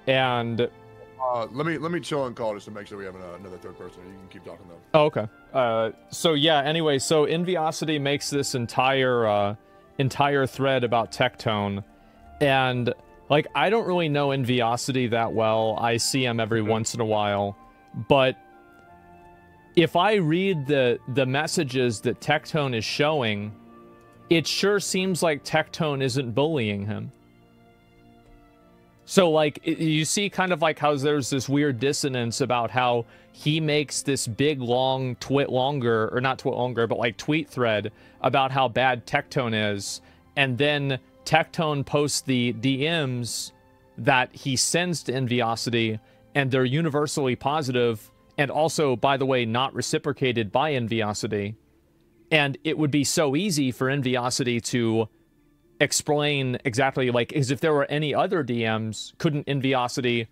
And let me chill and call just to make sure we have another third person. You can keep talking though. oh, okay. So yeah. Anyway, so Enviosity makes this entire thread about Tectone, and like I don't really know Enviosity that well. I see him every once in a while, but if I read the messages that Tectone is showing, it sure seems like Tectone isn't bullying him. So, like, you see kind of like how there's this weird dissonance about how he makes this big, long tweet thread about how bad Tectone is, and then Tectone posts the DMs that he sends to Enviosity, and they're universally positive, and also, by the way, not reciprocated by Enviosity. And it would be so easy for Enviosity to explain exactly, like, as if there were any other DMs, couldn't Enviosity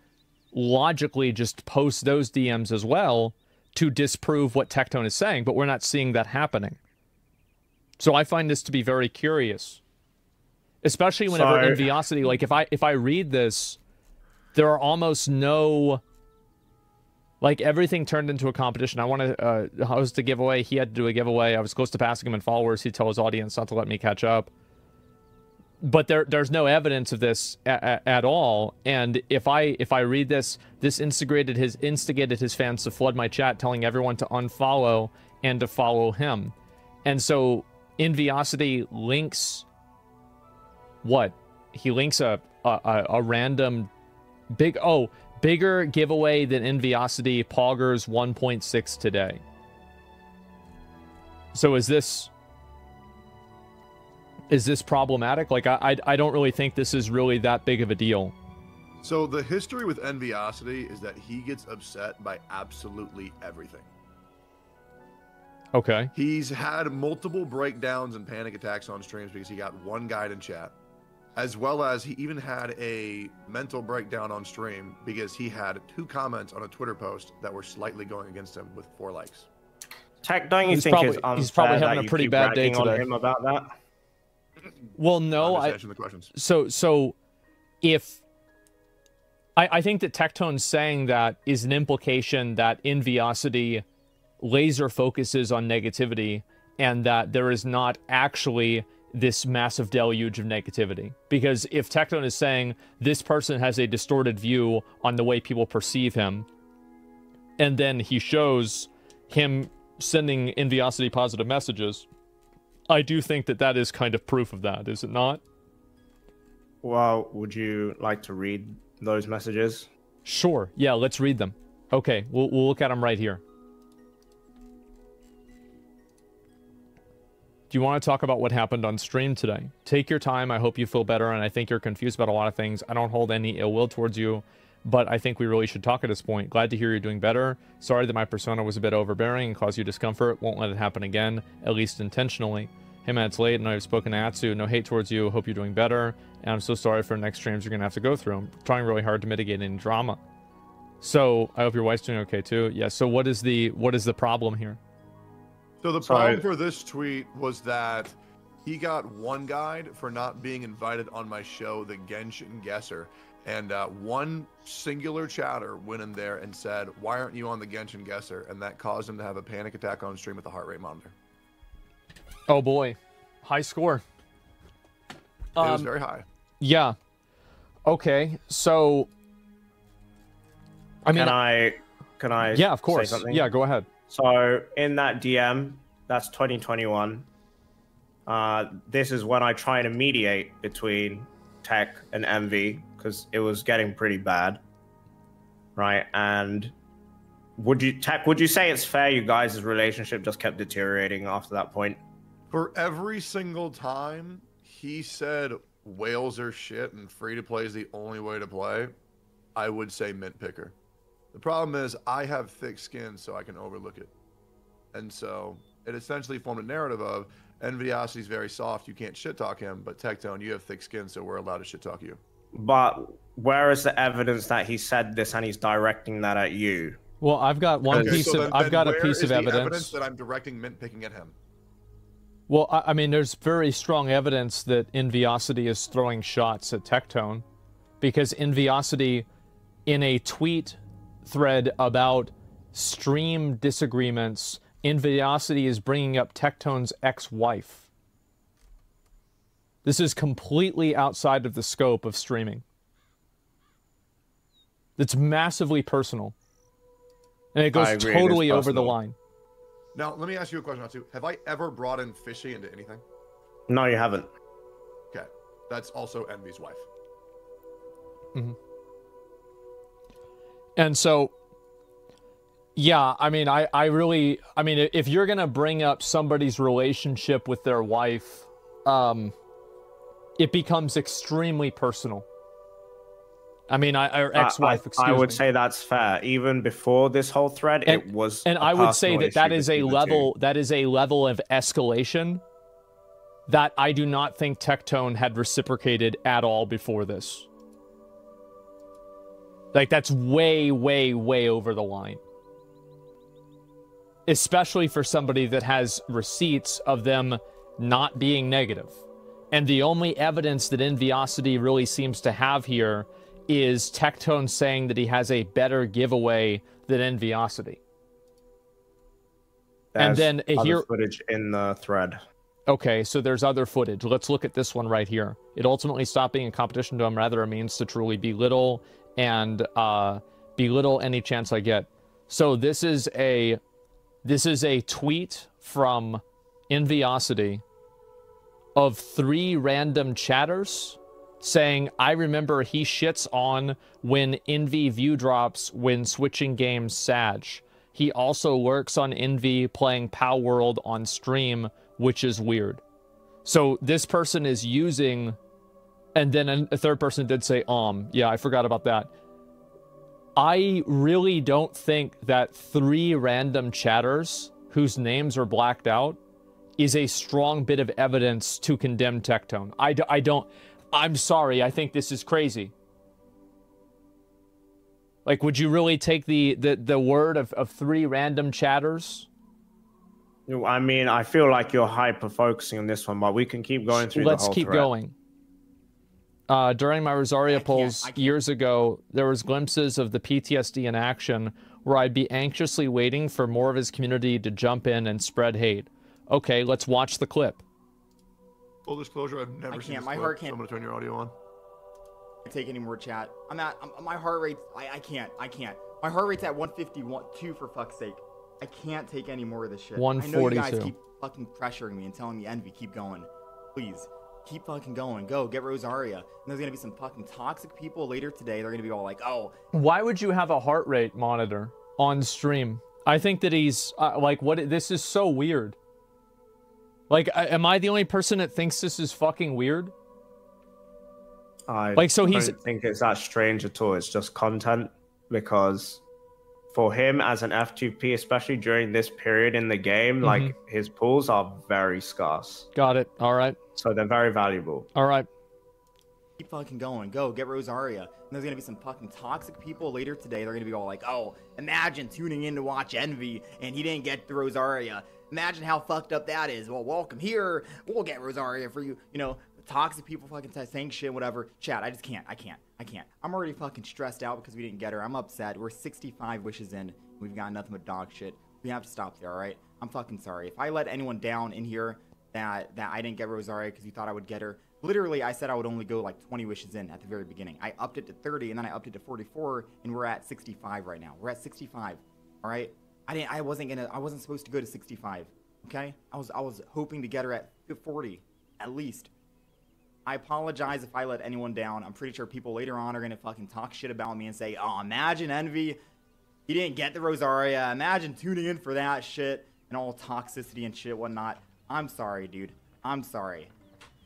logically just post those DMs as well to disprove what Tectone is saying? But we're not seeing that happening. So I find this to be very curious. Especially whenever Enviosity, like, if I read this, there are almost no... Like, everything turned into a competition. I want to host a giveaway. He had to do a giveaway. I was close to passing him in followers. He'd tell his audience not to let me catch up. But there's no evidence of this at all. And if I read this instigated his fans to flood my chat, telling everyone to unfollow and to follow him. And so Enviosity links what? He links a random bigger giveaway than Enviosity Poggers 1.6 today. So is this problematic? Like, I don't really think this is really that big of a deal. So the history with Enviosity is that he gets upset by absolutely everything. Okay. He's had multiple breakdowns and panic attacks on streams because he got one guide in chat, as well as he even had a mental breakdown on stream because he had 2 comments on a Twitter post that were slightly going against him with 4 likes. Tech, don't you think it's unfair he's probably having that a pretty you keep bad day ragging on today him about that? Well, no, I'm just answering the questions. So if I think that Tectone saying that is an implication that Enviosity laser focuses on negativity and that there is not actually this massive deluge of negativity. Because if Tectone is saying this person has a distorted view on the way people perceive him, and then he shows him sending Enviosity positive messages, I do think that that is kind of proof of that, is it not? Well, would you like to read those messages? Sure. Yeah, let's read them. Okay, we'll look at them right here. Do you want to talk about what happened on stream today? Take your time. I hope you feel better, and I think you're confused about a lot of things. I don't hold any ill will towards you, but I think we really should talk at this point. Glad to hear you're doing better. Sorry that my persona was a bit overbearing and caused you discomfort. Won't let it happen again, at least intentionally. Hey man, it's late, and I've spoken to Atsu. No hate towards you. Hope you're doing better, and I'm so sorry for the next streams you're going to have to go through. I'm trying really hard to mitigate any drama. So, I hope your wife's doing okay too. Yeah, so what is the problem here? So the problem for this tweet was that he got one guide for not being invited on my show, the Genshin Guesser. And one singular chatter went in there and said, "Why aren't you on the Genshin Guesser?" And that caused him to have a panic attack on stream with a heart rate monitor. Oh boy. High score. It was very high. Yeah. Okay, so... I mean... Can I yeah, of course. say something? Yeah, go ahead. So, in that DM, that's 2021. This is when I try to mediate between Tech and Envy, because it was getting pretty bad. Right? And would you say it's fair you guys' relationship just kept deteriorating after that point? For every single time he said whales are shit and free to play is the only way to play, I would say mint picker. The problem is I have thick skin, so I can overlook it. And so it essentially formed a narrative of Enviosity's very soft, you can't shit talk him, but Tectone, you have thick skin, so we're allowed to shit talk you. But where is the evidence that he said this and he's directing that at you? Well, I've got one piece of I've got a piece of evidence that I'm directing mint picking at him. Well, I mean, there's very strong evidence that Enviosity is throwing shots at Tectone, because Enviosity in a tweet thread about stream disagreements, Invidiosity is bringing up Tectone's ex-wife. This is completely outside of the scope of streaming. It's massively personal. And it goes totally over the line. Now, let me ask you a question, too. Have I ever brought in Fishy into anything? No, you haven't. Okay. That's also Envy's wife. Mm-hmm. And so, yeah, I mean, I mean, if you're going to bring up somebody's relationship with their wife, it becomes extremely personal. I mean, or ex-wife, excuse me. I would say that's fair. Even before this whole thread, it was. And I would say that that is a level of escalation that I do not think Tectone had reciprocated at all before this. Like, that's way, way, way over the line. Especially for somebody that has receipts of them not being negative. And the only evidence that Enviosity really seems to have here is Tectone saying that he has a better giveaway than Enviosity. And then here footage in the thread. Okay, so there's other footage. Let's look at this one right here. It ultimately stopped being a competition to him, rather a means to truly belittle and belittle any chance I get. So this is a tweet from Enviosity of 3 random chatters saying, I remember he shits on when Envy view drops when switching games Sag. He also works on Envy playing Pow World on stream, which is weird. So this person is using, and then a third person did say, yeah, I forgot about that. I really don't think that 3 random chatters whose names are blacked out is a strong bit of evidence to condemn Tectone. I'm sorry, I think this is crazy. Like, would you really take the word of 3 random chatters? I mean, I feel like you're hyper-focusing on this one, but we can keep going through the whole thread. Let's keep going. During my Rosaria polls years ago, there was glimpses of the PTSD in action where I'd be anxiously waiting for more of his community to jump in and spread hate. Okay, let's watch the clip. Full disclosure, I've never seen this my clip, heart can't. So I'm gonna turn your audio on. Take any more chat. My heart rate. I can't. My heart rate's at 151.2 for fuck's sake. I can't take any more of this shit. 142. I know you guys keep fucking pressuring me and telling me, Envy, keep going. Please, keep fucking going. Go, get Rosaria. And there's gonna be some fucking toxic people later today. They're gonna be all like, oh. Why would you have a heart rate monitor on stream? I think that he's, this is so weird. Like, am I the only person that thinks this is fucking weird? I don't think it's that strange at all. It's just content, because for him as an F2P, especially during this period in the game, like, his pulls are very scarce. Got it. All right. So they're very valuable. All right. Keep fucking going. Go, get Rosaria. And there's gonna be some fucking toxic people later today. They're gonna be all like, oh, imagine tuning in to watch Envy and he didn't get the Rosaria. Imagine how fucked up that is. Well, welcome here. We'll get Rosaria for you. You know, toxic people fucking saying shit, whatever. Chat, I just can't. I can't. I'm already fucking stressed out because we didn't get her. I'm upset. We're 65 wishes in. We've got nothing but dog shit. We have to stop there, all right? I'm fucking sorry. If I let anyone down in here that I didn't get Rosaria because you thought I would get her, literally, I said I would only go like 20 wishes in at the very beginning. I upped it to 30, and then I upped it to 44, and we're at 65 right now. We're at 65, all right? I wasn't supposed to go to 65, okay? I was hoping to get her at 40, at least. I apologize if I let anyone down. I'm pretty sure people later on are gonna fucking talk shit about me and say, oh, imagine Envy, he didn't get the Rosaria. Imagine tuning in for that shit and all toxicity and shit, whatnot. I'm sorry, dude. I'm sorry,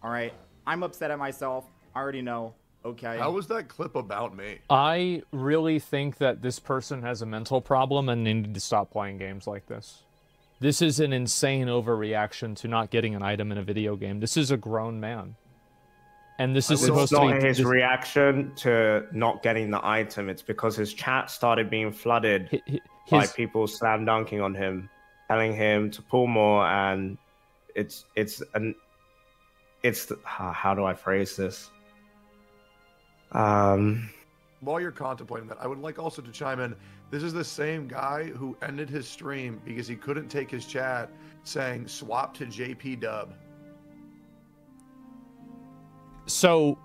all right? I'm upset at myself. I already know. Okay. How was that clip about me? I really think that this person has a mental problem and they need to stop playing games like this. This is an insane overreaction to not getting an item in a video game. This is a grown man. And this is supposed to be... It's not his reaction to not getting the item. It's because his chat started being flooded by people slam dunking on him, telling him to pull more, and how do I phrase this? while you're contemplating that, I would like also to chime in. This is the same guy who ended his stream because he couldn't take his chat saying swap to JP Dub. So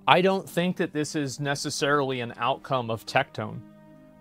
I don't think that this is necessarily an outcome of Tectone.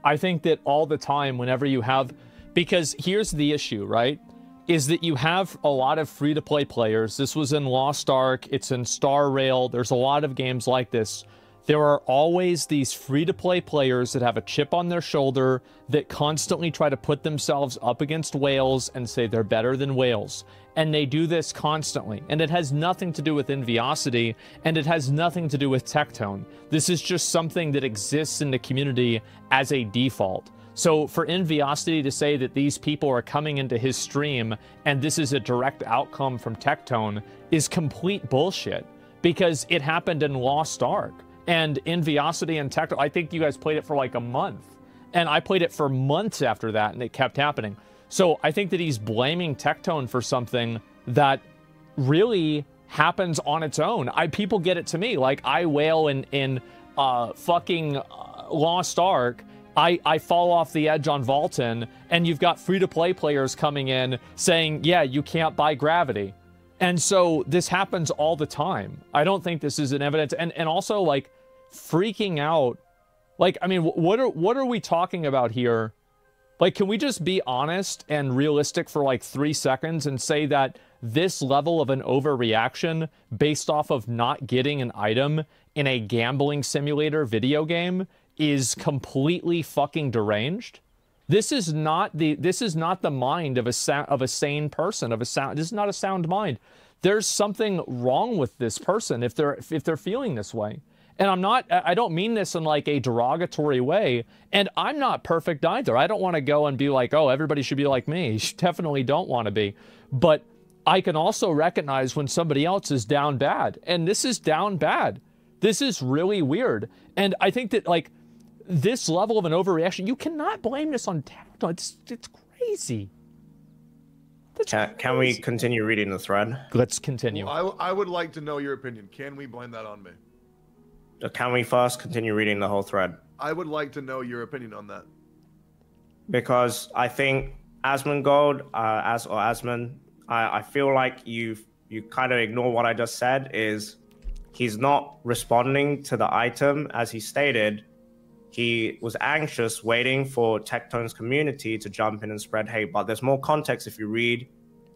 I think that all the time, whenever you have, because here's the issue, right? Is that you have a lot of free-to-play players. This was in Lost Ark, it's in Star Rail, there's a lot of games like this. There are always these free-to-play players that have a chip on their shoulder that constantly try to put themselves up against whales and say they're better than whales. And they do this constantly. And it has nothing to do with Enviosity, and it has nothing to do with Tectone. This is just something that exists in the community as a default. So for Enviosity to say that these people are coming into his stream and this is a direct outcome from Tectone is complete bullshit, because it happened in Lost Ark. And Enviosity and Tectone, I think you guys played it for like a month. And I played it for months after that, and it kept happening. So I think that he's blaming Tectone for something that really happens on its own. People get it to me. Like, I wail in fucking Lost Ark. I fall off the edge on Vaulton, and you've got free-to-play players coming in saying, yeah, you can't buy gravity. And so this happens all the time. I don't think this is an evidence. And also, like, freaking out. Like, I mean, what are we talking about here? Like, can we just be honest and realistic for like 3 seconds and say that this level of an overreaction based off of not getting an item in a gambling simulator video game is completely fucking deranged? This is not the mind of a sane person, this is not a sound mind. There's something wrong with this person if they're feeling this way. And I don't mean this in like a derogatory way, and I'm not perfect either. I don't want to go and be like, oh, everybody should be like me. You definitely don't want to be. But I can also recognize when somebody else is down bad, and this is down bad. This is really weird. And I think that, like, this level of an overreaction, you cannot blame this on Tectone. It's crazy. Can we continue reading the thread? Let's continue. Well, I would like to know your opinion. Can we blame that on me? Can we first continue reading the whole thread? I would like to know your opinion on that. Because I think ASMONGOLD, I feel like you kind of ignore what I just said. Is he's not responding to the item as he stated. He was anxious, waiting for Tectone's community to jump in and spread hate. But there's more context if you read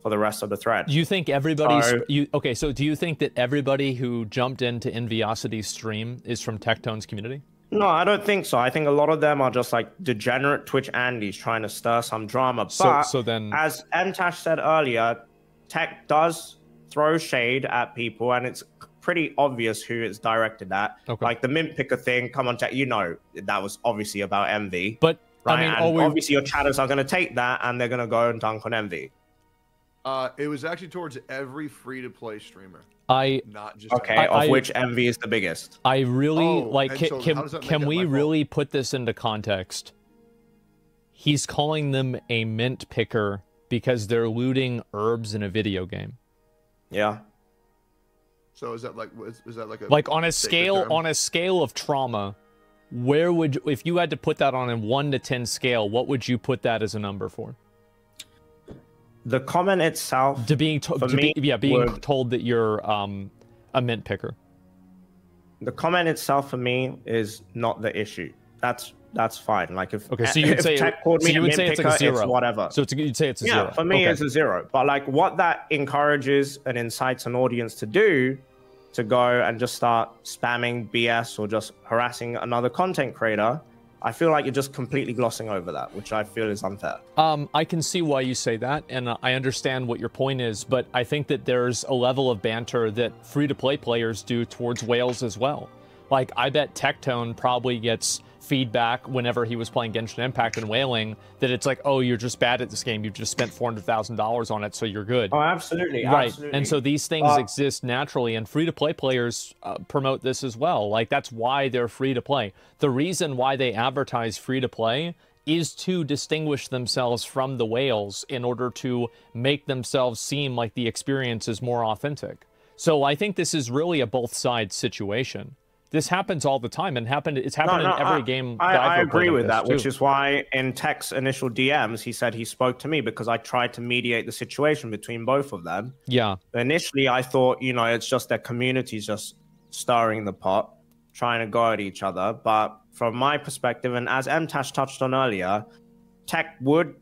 for the rest of the thread. You think everybody's... okay, so do you think that everybody who jumped into Enviosity's stream is from Tectone's community? No, I don't think so. I think a lot of them are just like degenerate Twitch Andys trying to stir some drama. But so then, as Mtash said earlier, Tech does throw shade at people, and it's pretty obvious who it's directed at. Okay. Like the mint picker thing, come on, Tech, you know that was obviously about Envy. But, right? I mean, and obviously your chatters are going to take that, and they're going to go and dunk on Envy. It was actually towards every free-to-play streamer. Not just which Envy is the biggest. I really can we really put this into context? He's calling them a mint picker because they're looting herbs in a video game. Yeah. So is that like a like on a scale of trauma? Where would if you had to put that on a 1 to 10 scale? What would you put that as a number for? The comment itself, being told that you're a mint picker. The comment itself for me is not the issue. That's fine. Like if so you'd say Tech called me a mint picker, it's like a 0. Whatever. So you'd say it's a 0. Yeah, for me it's a 0. But like what that encourages and incites an audience to do, to go and just start spamming BS or just harassing another content creator, I feel like you're just completely glossing over that, which I feel is unfair. I can see why you say that, and I understand what your point is, but I think that there's a level of banter that free-to-play players do towards whales as well. Like, I bet Tectone probably gets feedback whenever he was playing Genshin Impact and whaling that it's like, oh, you're just bad at this game. You've just spent $400,000 on it, so you're good. Oh, absolutely. Right. Absolutely. And so these things exist naturally, and free-to-play players promote this as well. Like, that's why they're free-to-play. The reason why they advertise free-to-play is to distinguish themselves from the whales in order to make themselves seem like the experience is more authentic. So I think this is really a both sides situation. This happens all the time, and it's happened in every game. I agree with that, too. which is why in Tech's initial DMs, he said he spoke to me because I tried to mediate the situation between both of them. Yeah. Initially, I thought, you know, it's just their communities just stirring the pot, trying to go at each other. But from my perspective, and as MTash touched on earlier, Tech would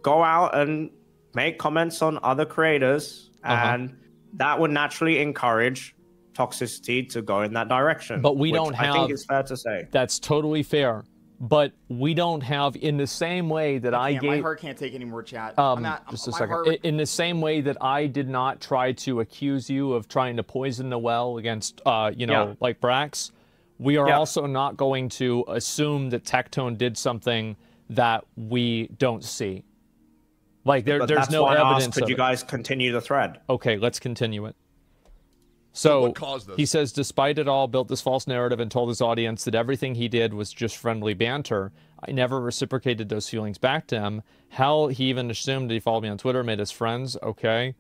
go out and make comments on other creators, and that would naturally encourage toxicity to go in that direction. But we don't have... I think it's fair to say. That's totally fair. But we don't have, in the same way that I gave... My heart can't take any more chat. Just a second. In the same way that I did not try to accuse you of trying to poison the well against, you know, like Brax, we are also not going to assume that Tectone did something that we don't see. Like, there's no evidence. Could you guys continue the thread? Okay, let's continue it. So what caused this? He says, despite it all, built this false narrative and told his audience that everything he did was just friendly banter. I never reciprocated those feelings back to him. Hell, he even assumed that he followed me on Twitter, made us friends. Okay.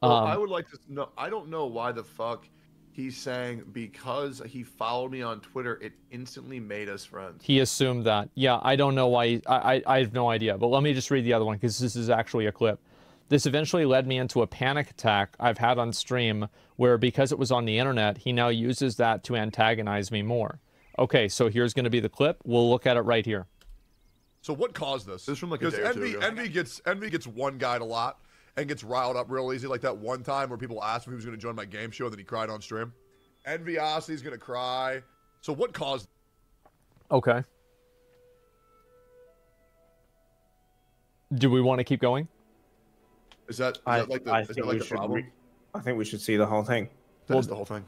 Well, I would like to know. I don't know why the fuck he's saying because he followed me on Twitter, it instantly made us friends. He assumed that. Yeah, I don't know why. I have no idea. But let me just read the other one because this is actually a clip. This eventually led me into a panic attack I've had on stream where, because it was on the internet, he now uses that to antagonize me more. Okay, so here's going to be the clip. We'll look at it right here. So what caused this? This is from like a day or two ago. Envy gets one guy a lot and gets riled up real easy. Like that one time where people asked him if he was going to join my game show, then he cried on stream. Enviosity's going to cry. So what caused? Okay. Do we want to keep going? Is that like the problem? I think we should see the whole thing. That's the whole thing.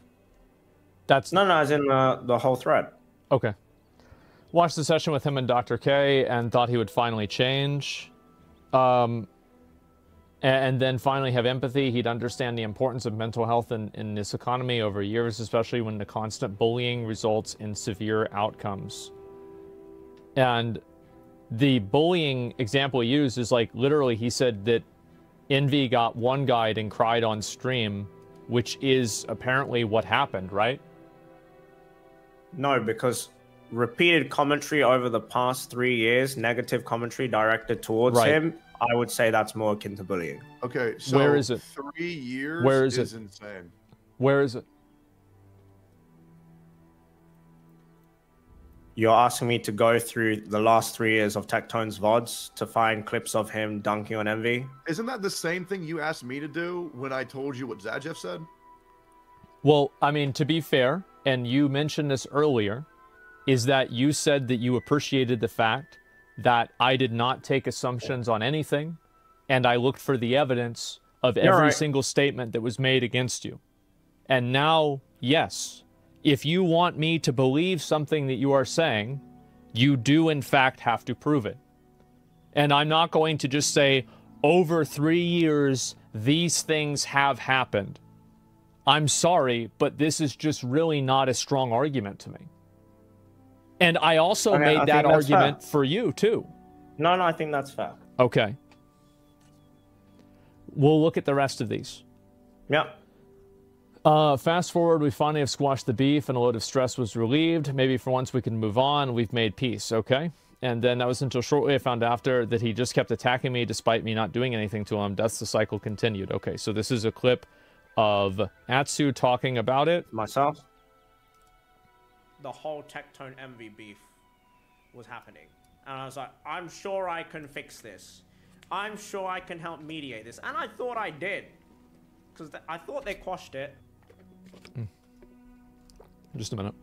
That's no, as in the whole thread. Okay. Watched the session with him and Dr. K and thought he would finally change. And then finally have empathy. He'd understand the importance of mental health in this economy over years, especially when the constant bullying results in severe outcomes. And the bullying example he used is like, literally, he said that Envy got one guide and cried on stream, which is apparently what happened, right? No, because repeated commentary over the past 3 years, negative commentary directed towards him, I would say that's more akin to bullying. Okay, so where is it? 3 years Where is is it? insane. Where is it? You're asking me to go through the last 3 years of Tectone's VODs to find clips of him dunking on Envy? Isn't that the same thing you asked me to do when I told you what Zajeff said? Well, I mean, to be fair, and you mentioned this earlier, is that you said that you appreciated the fact that I did not take assumptions on anything, and I looked for the evidence of every single statement that was made against you. And now, yes, if you want me to believe something that you are saying, you do in fact have to prove it. And I'm not going to just say, over 3 years, these things have happened. I'm sorry, but this is just really not a strong argument to me. And I also made that argument for you, too. No, I think that's fair. Okay. We'll look at the rest of these. Yeah. Fast forward, we finally have squashed the beef and a load of stress was relieved. Maybe for once we can move on. We've made peace, okay? And then that was until shortly I found after that he just kept attacking me despite me not doing anything to him. Thus the cycle continued. Okay, so this is a clip of Atsu talking about it. Myself? The whole Tectone Envy beef was happening. And I was like, I'm sure I can fix this. I'm sure I can help mediate this. And I thought I did. Because I thought they quashed it. Just a minute.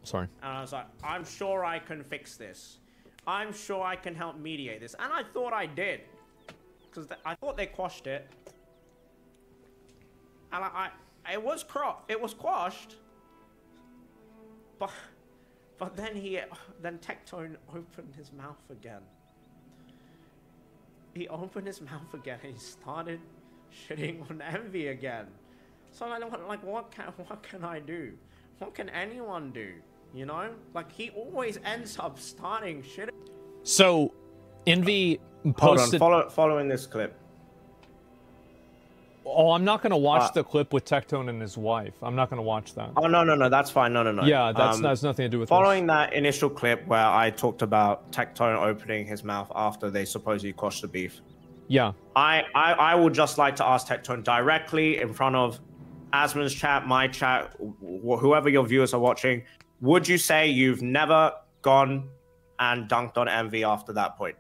Sorry. And I was like, I'm sure I can fix this. I'm sure I can help mediate this. And I thought I did. Because I thought they quashed it. And it was quashed. But then Tectone opened his mouth again. He opened his mouth again and he started shitting on Envy again. So I'm like, what can I do? What can anyone do? You know? Like, he always ends up starting shit. So, Envy posted... Hold on, following this clip. Oh, I'm not going to watch the clip with Tectone and his wife. I'm not going to watch that. Oh, no, that's fine. No. Yeah, that's nothing to do with following that initial clip where I talked about Tectone opening his mouth after they supposedly quashed the beef. Yeah. I would just like to ask Tectone directly in front of Asmon's chat, my chat, whoever your viewers are watching. Would you say you've never gone and dunked on Envy after that point?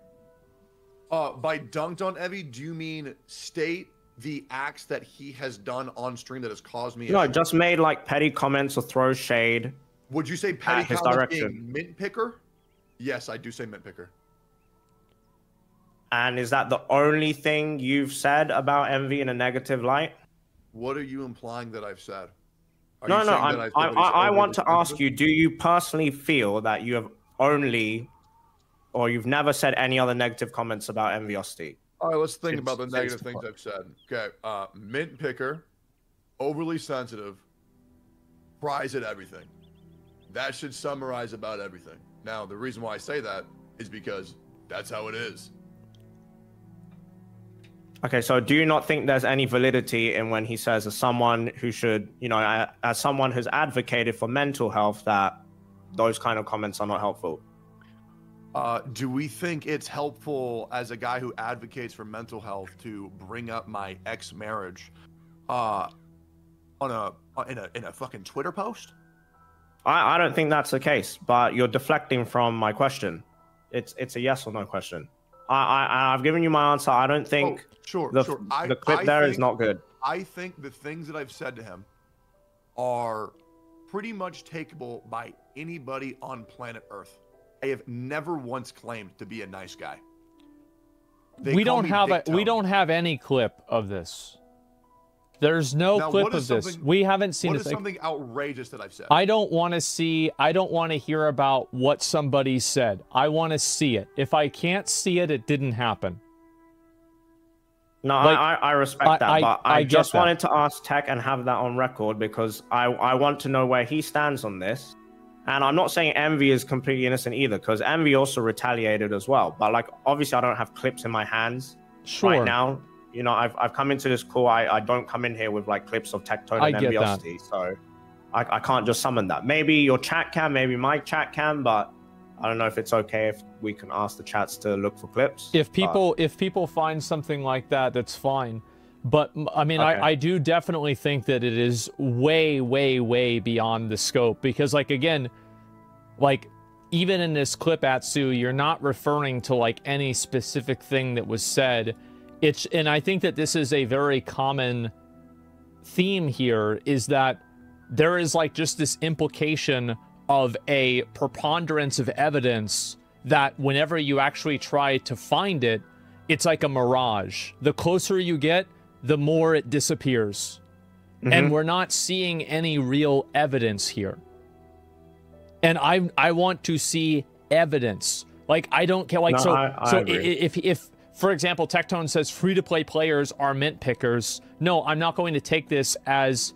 By dunked on Envy, do you mean state the acts that he has done on stream that has caused me? No, just made like petty comments or throw shade. Would you say petty his comments direction being mint picker? Yes, I do say mint picker. And is that the only thing you've said about Envy in a negative light? What are you implying that I've said? No, I want to ask you, do you personally feel that you have only, or you've never said any other negative comments about Enviosity? All right, let's think about the negative things I've said. Okay, mint picker, overly sensitive, cries at everything. That should summarize about everything. Now, the reason why I say that is because that's how it is. Okay, so do you not think there's any validity in when he says, as someone who should, you know, as someone who's advocated for mental health, that those kind of comments are not helpful? Do we think it's helpful as a guy who advocates for mental health to bring up my ex-marriage in a fucking Twitter post? I don't think that's the case, but you're deflecting from my question. It's a yes or no question. I've given you my answer. I don't think the clip there is not good. I think the things that I've said to him are pretty much takeable by anybody on planet Earth. I have never once claimed to be a nice guy. We don't have any clip of this. There's no clip of this. We haven't seen it. What is something outrageous that I've said? I don't want to hear about what somebody said. I want to see it. If I can't see it, it didn't happen. No, like, I respect that, but I just wanted to ask Tech and have that on record because I want to know where he stands on this. And I'm not saying Envy is completely innocent either, because Envy also retaliated as well. But like, obviously, I don't have clips in my hands right now. You know, I've come into this call. I don't come in here with like clips of Tectone and Enviosity, so I can't just summon that. Maybe your chat can, maybe my chat can, but I don't know if it's okay if we can ask the chats to look for clips. If people find something like that, that's fine. But I mean, okay. I do definitely think that it is way, way, way beyond the scope because, like, again, like even in this clip, Atsu, you're not referring to like any specific thing that was said. And I think that this is a very common theme here, is that there is like just this implication of a preponderance of evidence that whenever you actually try to find it, it's like a mirage. The closer you get, the more it disappears. Mm-hmm. And we're not seeing any real evidence here. And I want to see evidence. Like, I don't care. Like, no, so if for example, Tectone says free-to-play players are mint pickers, no, I'm not going to take this as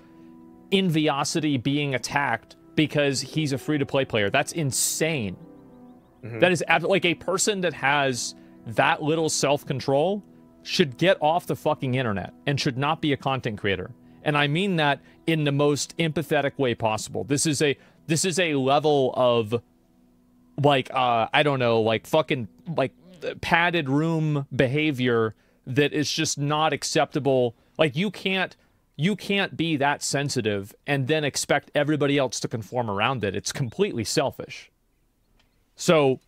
Enviosity being attacked because he's a free-to-play player. That's insane. Mm-hmm. That is like a person that has that little self-control should get off the fucking internet and should not be a content creator. And I mean that in the most empathetic way possible. This is a level of like I don't know, like fucking like padded room behavior that is just not acceptable. Like you can't be that sensitive and then expect everybody else to conform around it. It's completely selfish. So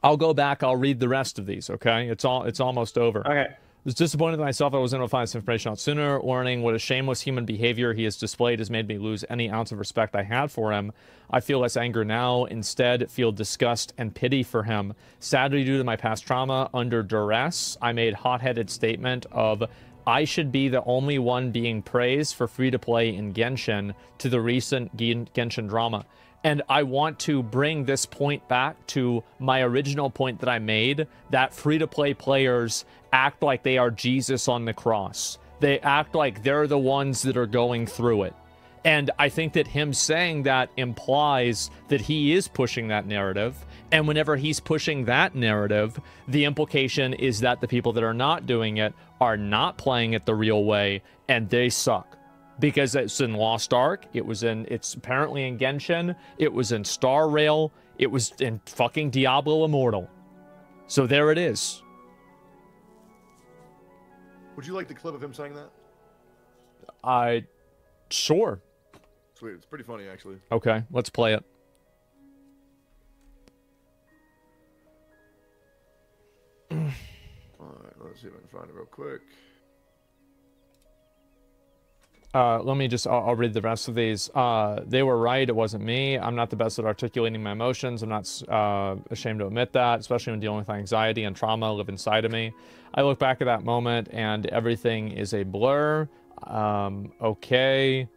I'll go back, I'll read the rest of these, okay? It's almost over. Okay. I was disappointed in myself. I wasn't able to find this information out sooner. Learning what a shameless human behavior he has displayed has made me lose any ounce of respect I had for him. I feel less anger now. Instead, feel disgust and pity for him. Sadly, due to my past trauma, under duress, I made hot-headed statement of I should be the only one being praised for free-to-play in Genshin to the recent Genshin drama. And I want to bring this point back to my original point that I made, that free-to-play players act like they are Jesus on the cross. They act like they're the ones that are going through it. And I think that him saying that implies that he is pushing that narrative. And whenever he's pushing that narrative, the implication is that the people that are not doing it are not playing it the real way, and they suck. Because it's in Lost Ark, it's apparently in Genshin, it was in Star Rail, it was in fucking Diablo Immortal. So there it is. Would you like the clip of him saying that? Sure. Sweet. It's pretty funny, actually. Okay, let's play it. Alright, let's see if I can find it real quick. Let me just, I'll read the rest of these. They were right, it wasn't me. I'm not the best at articulating my emotions. I'm not ashamed to admit that, especially when dealing with anxiety and trauma live inside of me. I look back at that moment and everything is a blur. Okay.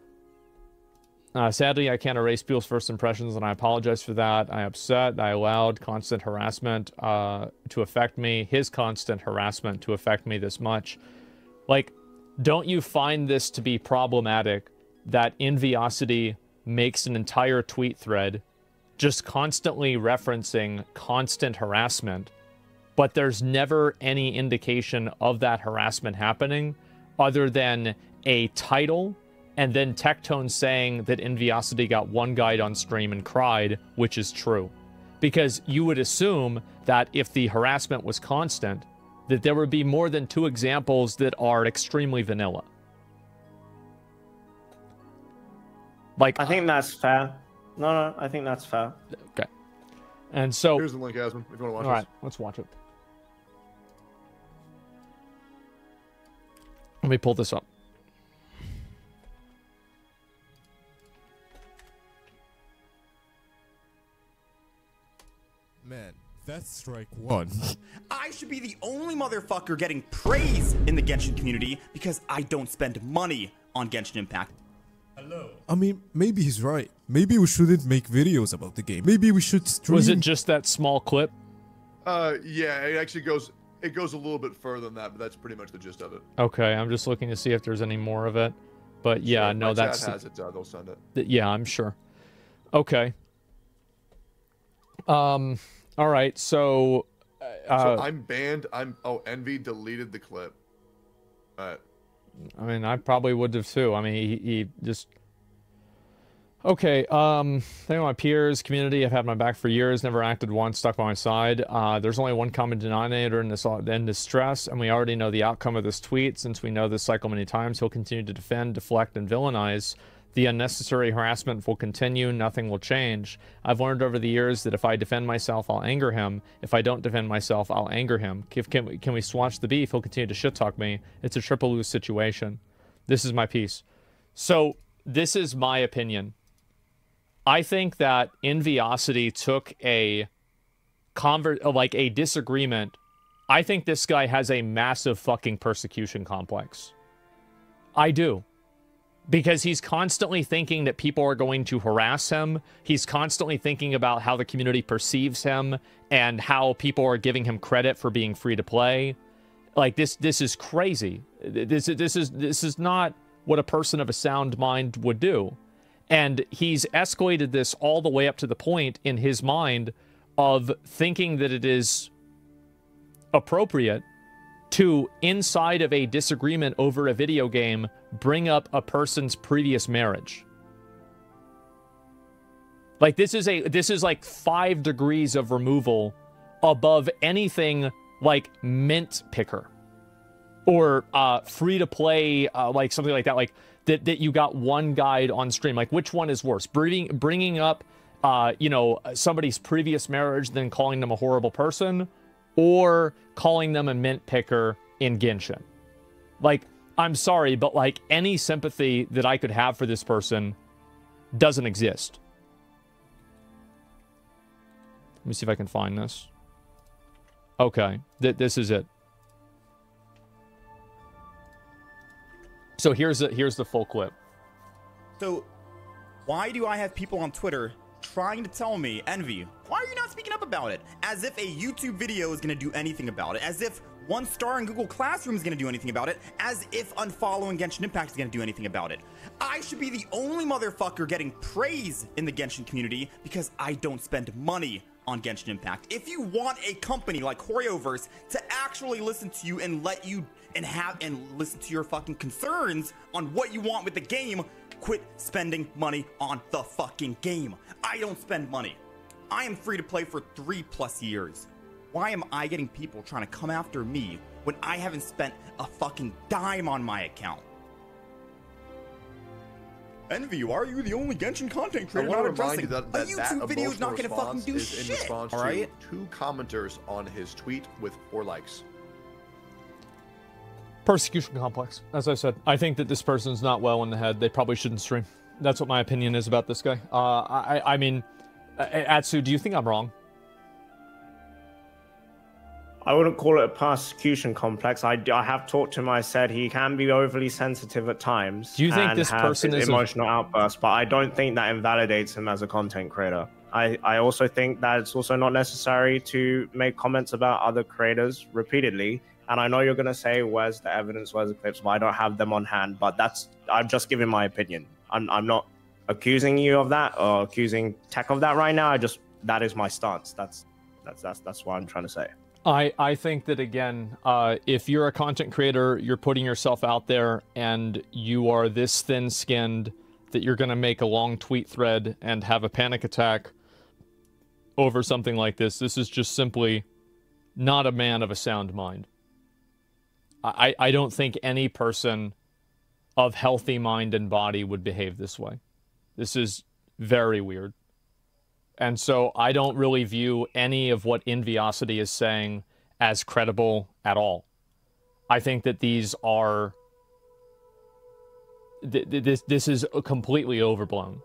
Sadly, I can't erase people's first impressions, and I apologize for that. I upset. I allowed constant harassment to affect me, his constant harassment to affect me this much. Like, don't you find this to be problematic that Inviosity makes an entire tweet thread just constantly referencing constant harassment, but there's never any indication of that harassment happening other than a title and then Tectone saying that Inviosity got one guide on stream and cried, which is true. Because you would assume that if the harassment was constant, that there would be more than 2 examples that are extremely vanilla. Like, I think that's fair. No, I think that's fair. Okay. And so... Here's the link, Asmon, if you want to watch all right, this. let's watch it. Let me pull this up. Man, that's strike 1. I should be the only motherfucker getting praise in the Genshin community because I don't spend money on Genshin Impact. Hello. I mean, maybe he's right. Maybe we shouldn't make videos about the game. Maybe we should stream... Was it just that small clip? Yeah, it actually goes a little bit further than that, but that's pretty much the gist of it. Okay, I'm just looking to see if there's any more of it. But yeah, Sure, no, my that's... chat has it, they'll send it. Yeah, I'm sure. Okay. All right, so... so I'm banned. Envy deleted the clip. I mean, I probably would have too. I mean, he just... Okay, thank you, my peers, community, I've had my back for years, never acted once, stuck by my side. There's only one common denominator in this end is stress, and we already know the outcome of this tweet. Since we know this cycle many times, he'll continue to defend, deflect, and villainize. The unnecessary harassment will continue, nothing will change. I've learned over the years that if I defend myself, I'll anger him. If I don't defend myself, I'll anger him. Can we swatch the beef? He'll continue to shit-talk me. It's a triple lose situation. This is my piece. So, this is my opinion. I think that Inviosity took a disagreement. I think this guy has a massive fucking persecution complex. I do. Because he's constantly thinking that people are going to harass him. He's constantly thinking about how the community perceives him and how people are giving him credit for being free to play. Like, this is crazy. This is not what a person of a sound mind would do. And he's escalated this all the way up to the point in his mind of thinking that it is appropriate to, inside of a disagreement over a video game, bring up a person's previous marriage. Like, this is like 5 degrees of removal above anything like Mint Picker or free to play, like something like that. Like that you got one guide on stream. Like, which one is worse? Bringing up, somebody's previous marriage, then calling them a horrible person, or calling them a mint picker in Genshin. Like, I'm sorry, but like any sympathy that I could have for this person doesn't exist. Let me see if I can find this. Okay, this is it. So here's the full clip. So, why do I have people on Twitter trying to tell me, Envy, why are you not speaking up about it? As if a YouTube video is going to do anything about it. As if 1 star in Google Classroom is going to do anything about it, as if unfollowing Genshin Impact is going to do anything about it. I should be the only motherfucker getting praise in the Genshin community because I don't spend money on Genshin Impact. If you want a company like Horioverse to actually listen to you and let you and listen to your fucking concerns on what you want with the game, quit spending money on the fucking game. I don't spend money. I am free to play for 3+ years. Why am I getting people trying to come after me when I haven't spent a fucking dime on my account? Envy, why are you the only Genshin content creator not addressing? That a YouTube video is not gonna fucking do shit. In response to 2 commenters on his tweet with 4 likes. Persecution complex. As I said, I think that this person's not well in the head. They probably shouldn't stream. That's what my opinion is about this guy. I mean, Atsu, do you think I'm wrong? I wouldn't call it a persecution complex. I have talked to him. I said he can be overly sensitive at times. Do you think this person is emotional outbursts? But I don't think that invalidates him as a content creator. I also think that it's also not necessary to make comments about other creators repeatedly. And I know you're going to say, where's the evidence, where's the clips? But I don't have them on hand. But I'm just giving my opinion. I'm not accusing you of that or accusing Tech of that right now. That is my stance. That's what I'm trying to say. I think that, again, if you're a content creator, you're putting yourself out there, and you are this thin-skinned that you're going to make a long tweet thread and have a panic attack over something like this. This is just simply not a man of a sound mind. I don't think any person of healthy mind and body would behave this way. This is very weird. And so I don't really view any of what Inviosity is saying as credible at all. I think that these are... This is completely overblown.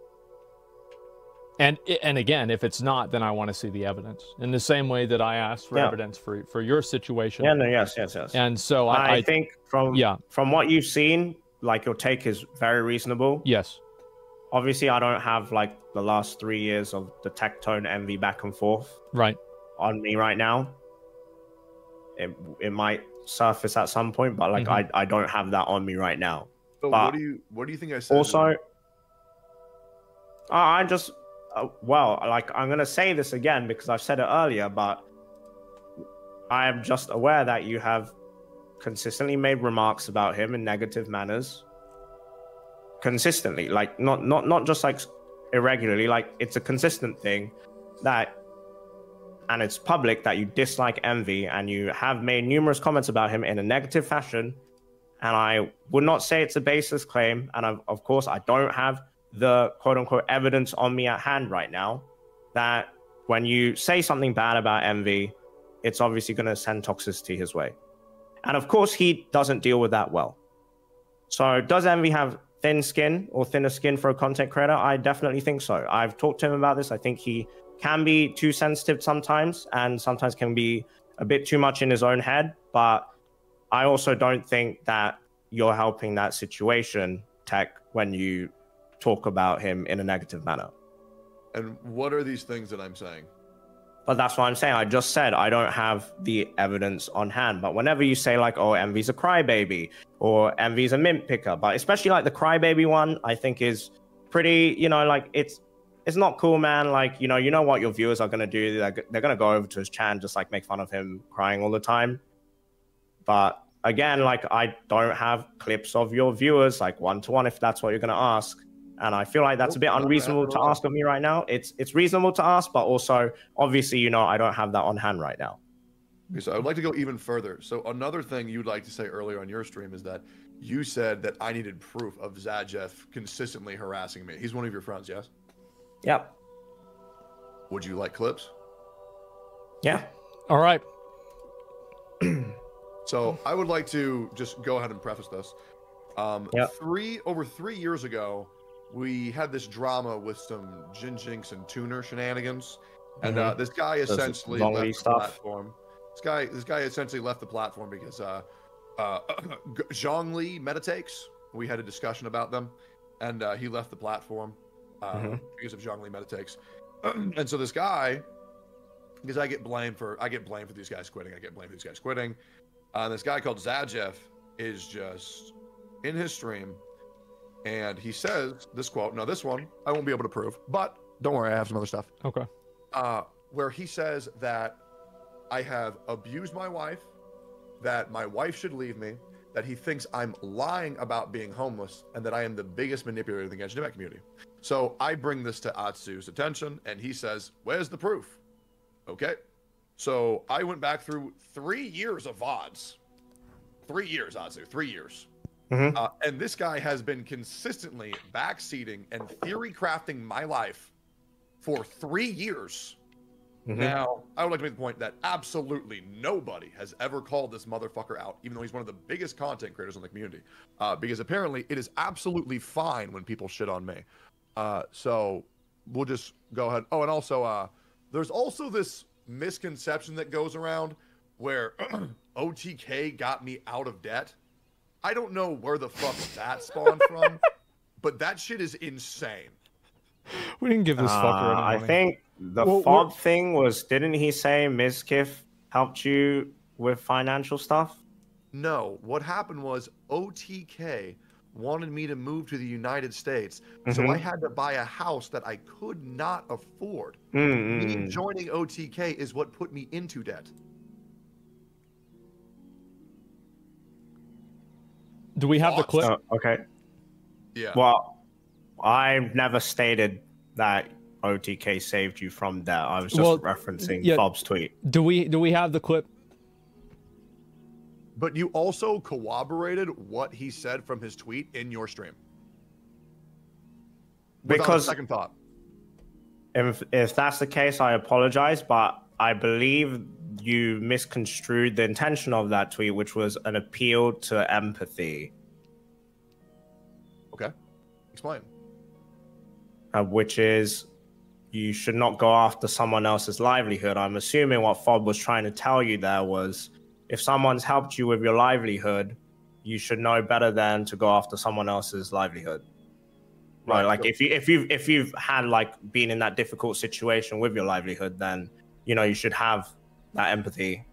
And again, if it's not, then I want to see the evidence. In the same way that I asked for evidence for your situation. Yeah, no, yes. And so I think from what you've seen, like, your take is very reasonable. Yes. Obviously, I don't have, like, the last 3 years of the Tectone Envy back and forth on me right now. It might surface at some point, but, like, I don't have that on me right now. But what do you think I said? Also, I just... well, like, I'm going to say this again because I've said it earlier, but I am just aware that you have consistently made remarks about him in negative manners. Consistently, like, not just, like, irregularly, like, it's a consistent thing that, and it's public, that you dislike Envy, and you have made numerous comments about him in a negative fashion, and I would not say it's a baseless claim, and of course, I don't have the quote-unquote evidence on me at hand right now that when you say something bad about Envy, it's obviously going to send toxicity his way. And of course, he doesn't deal with that well. So does Envy have thin skin or thinner skin for a content creator? I definitely think so. I've talked to him about this. I think he can be too sensitive sometimes, and sometimes can be a bit too much in his own head. But I also don't think that you're helping that situation, Tech, when you talk about him in a negative manner. And what are these things that I'm saying? But that's what I'm saying. I just said I don't have the evidence on hand. But whenever you say, like, oh, Envy's a crybaby or Envy's a mint picker, but especially, like, the crybaby one, I think is pretty, you know, like, it's not cool, man. Like, you know what your viewers are going to do. They're going to go over to his chat and just, like, make fun of him crying all the time. But again, like, I don't have clips of your viewers, like, one-to-one, if that's what you're going to ask. And I feel like that's a bit unreasonable to ask of me right now. It's reasonable to ask, but also, obviously, you know, I don't have that on hand right now. Okay, so I would like to go even further. So another thing you'd like to say earlier on your stream is that you said that I needed proof of Zajeff consistently harassing me. He's one of your friends, yes? Yep. Would you like clips? Yeah. All right. So I would like to just go ahead and preface this. Yep. Over 3 years ago, we had this drama with some Jinx and Tuner shenanigans, and this guy essentially left the platform. This guy essentially left the platform because Zhongli Meditakes. We had a discussion about them, and he left the platform because of Zhongli Meditakes. And so this guy, because I get blamed for these guys quitting. This guy called Zajeff is just in his stream, and he says this quote. Now, this one I won't be able to prove, but don't worry, I have some other stuff. Okay. Where he says that I have abused my wife, that my wife should leave me, that he thinks I'm lying about being homeless, and that I am the biggest manipulator in the Genshin Impact community. So I bring this to Atsu's attention, and he says, "Where's the proof?" Okay. So I went back through 3 years of VODs. 3 years, Atsu, 3 years. And this guy has been consistently backseating and theory crafting my life for 3 years. Now, I would like to make the point that absolutely nobody has ever called this motherfucker out, even though he's one of the biggest content creators in the community. Because apparently it is absolutely fine when people shit on me. So we'll just go ahead. Oh, and also, there's also this misconception that goes around where OTK got me out of debt. I don't know where the fuck that spawned from, but that shit is insane. We didn't give this fucker any money. I think the FOB thing was, didn't he say Mizkif helped you with financial stuff? No, what happened was OTK wanted me to move to the United States, so I had to buy a house that I could not afford. Me joining OTK is what put me into debt. Do we have the clip? Okay. Yeah. Well, I never stated that OTK saved you from that. I was just referencing Bob's tweet. Do we have the clip? But you also corroborated what he said from his tweet in your stream. Because second thought. If that's the case, I apologize, but I believe you misconstrued the intention of that tweet, which was an appeal to empathy. Okay. Explain. Which is, you should not go after someone else's livelihood. I'm assuming what Fob was trying to tell you there was, if someone's helped you with your livelihood, you should know better than to go after someone else's livelihood. Right? Like if you've had like been in that difficult situation with your livelihood, then you should have that empathy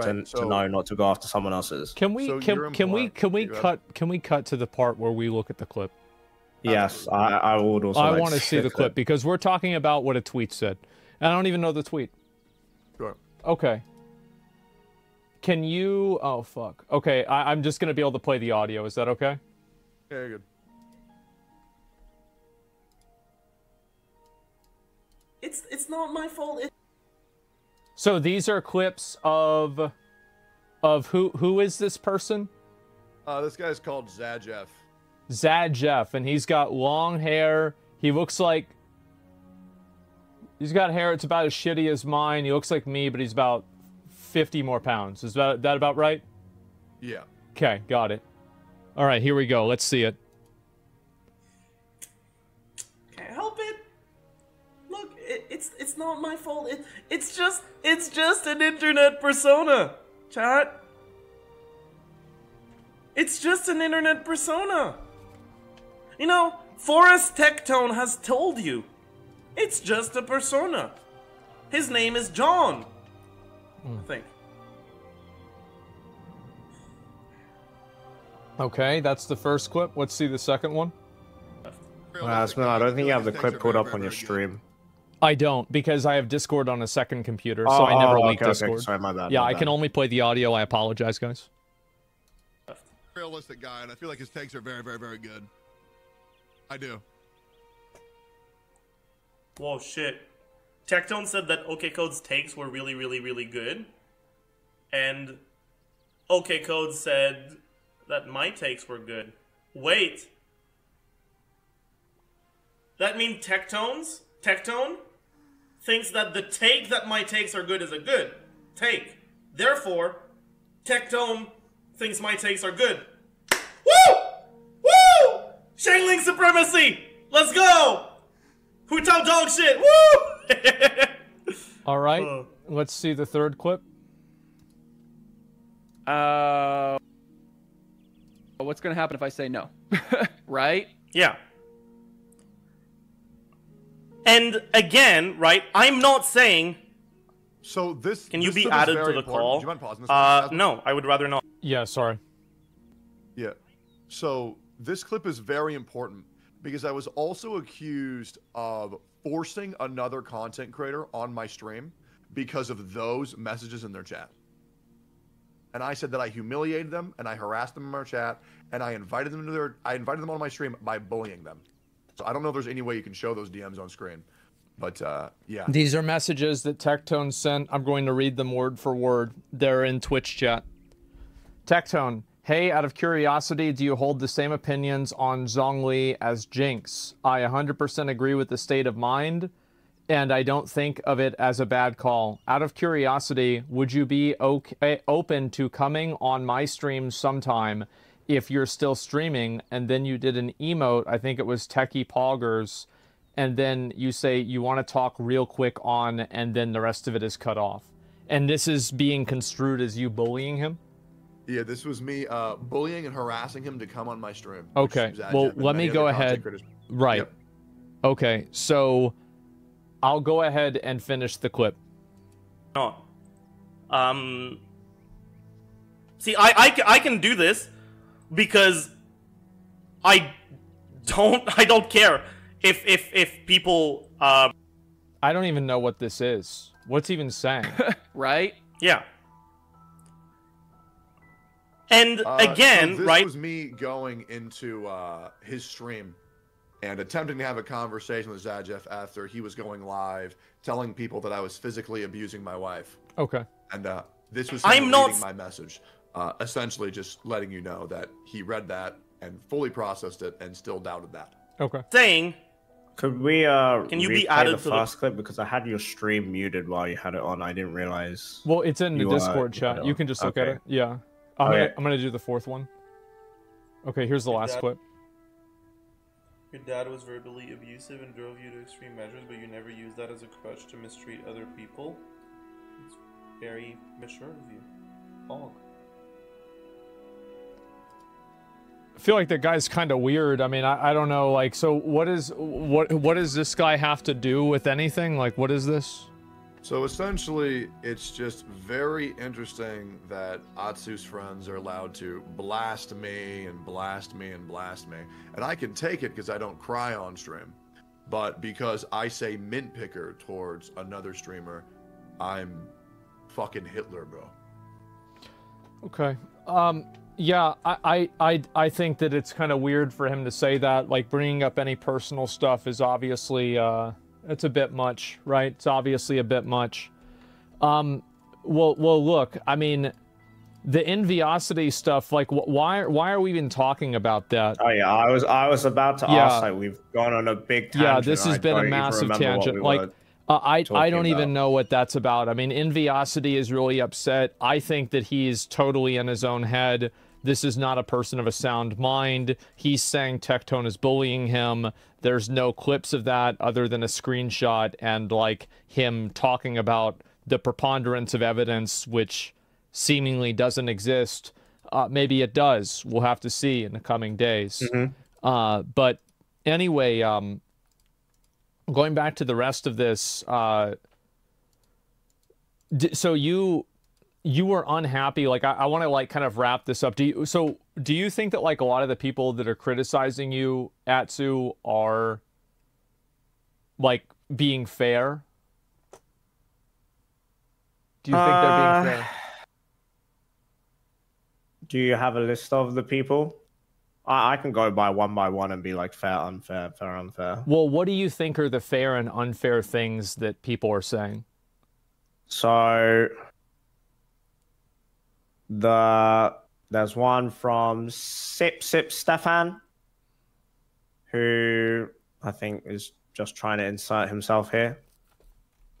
to know not to go after someone else's. Can we cut to the part where we look at the clip? Yes, I would also. I want to see the clip because we're talking about what a tweet said. I don't even know the tweet. Sure. Okay. Can you? Oh fuck. Okay, I'm just gonna be able to play the audio. Is that okay? Yeah, you're good. It's not my fault. So these are clips of who is this person? This guy's called Zajeff. Zajeff, and he's got long hair. He looks like he's got hair. It's about as shitty as mine. He looks like me, but he's about 50 more pounds. Is that about right? Yeah. Okay, got it. All right, here we go. Let's see it. Can't help it. Look, it's not my fault. It's just an internet persona, chat. It's just an internet persona. Forrest Tectone has told you. It's just a persona. His name is John. I think. Okay, that's the first clip. Let's see the second one. I don't think you have the clip pulled up on your stream. I don't, because I have Discord on a second computer, so I never leak Discord. Okay. Sorry, my bad. Yeah, I can only play the audio. I apologize, guys. Realistic guy, and I feel like his takes are very, very, very good. I do. Whoa, shit. Tectone said that OKCode's takes were really, really, really good. And OKCode said that my takes were good. Wait. That means Tectone thinks that the take that my takes are good is a good take. Therefore, Tectone thinks my takes are good. Woo! Woo! Shangling supremacy! Let's go! Who talk dog shit? Woo! All right, let's see the third clip. What's gonna happen if I say no? Right? Yeah. And again, right, I'm not saying So this Can you this be clip is added very to the important. call? Do you mind pausing this? No, I would rather not. Yeah, sorry. Yeah. So this clip is very important because I was also accused of forcing another content creator on my stream because of those messages in their chat. And I said that I humiliated them and I harassed them in our chat and I invited them on my stream by bullying them. So I don't know if there's any way you can show those DMs on screen. But yeah. These are messages that Tectone sent. I'm going to read them word for word. They're in Twitch chat. Tectone, hey, out of curiosity, do you hold the same opinions on Zhongli as Jinx? I 100% agree with the state of mind, and I don't think of it as a bad call. Out of curiosity, would you be open to coming on my stream sometime if you're still streaming, and then you did an emote, I think it was Techie Poggers, and then you say you want to talk real quick on, and then the rest of it is cut off. And this is being construed as you bullying him? Yeah, this was me bullying and harassing him to come on my stream. Okay, well, let me go ahead. Right. Yep. Okay, so I'll go ahead and finish the clip. No. See, I can do this because I don't care if people I don't even know what this is. What's even saying? Right? Yeah. And again, so this right? was me going into his stream and attempting to have a conversation with Zajef after he was going live, telling people that I was physically abusing my wife. Okay. And this was I'm him not reading my message, essentially just letting you know that he read that and fully processed it and still doubted that. Okay. Saying, Could we can you be added the to first clip, because I had your stream muted while you had it on. I didn't realize. Well, it's in the You, Discord you chat. had it You on. can just look at Okay. it. Yeah. Okay. I'm gonna do the fourth one. Okay, here's the last clip. Your dad was verbally abusive and drove you to extreme measures, but you never used that as a crutch to mistreat other people. It's very mature of you. All. I feel like that guy's kind of weird. I mean, I don't know. Like, so what does this guy have to do with anything? Like, what is this? So essentially, it's just very interesting that Atsu's friends are allowed to blast me and blast me and blast me. And I can take it because I don't cry on stream. But because I say mint picker towards another streamer, I'm fucking Hitler, bro. Okay. Yeah, I think that it's kind of weird for him to say that. Like, bringing up any personal stuff is obviously, it's a bit much, right? It's obviously a bit much. Well, look, I mean, the enviosity stuff, like, why are we even talking about that? Oh yeah, I was about to ask. Like, we've gone on a big tangent. Yeah, this has been a massive tangent. Like, I don't even know what that's about. I mean, enviosity is really upset. I think that he's totally in his own head. This is not a person of a sound mind. He's saying Tectone is bullying him. There's no clips of that other than a screenshot and, like, him talking about the preponderance of evidence, which seemingly doesn't exist. Maybe it does. We'll have to see in the coming days. But anyway, going back to the rest of this, so you were unhappy. Like, I want to, like, kind of wrap this up. Do you think that, like, a lot of the people that are criticizing you, Atsu, are, like, being fair? Do you think they're being fair? Do you have a list of the people? I can go by one and be like fair, unfair, fair, unfair. Well, what do you think are the fair and unfair things that people are saying? So there's one from Sip Stefan, who I think is just trying to insert himself here.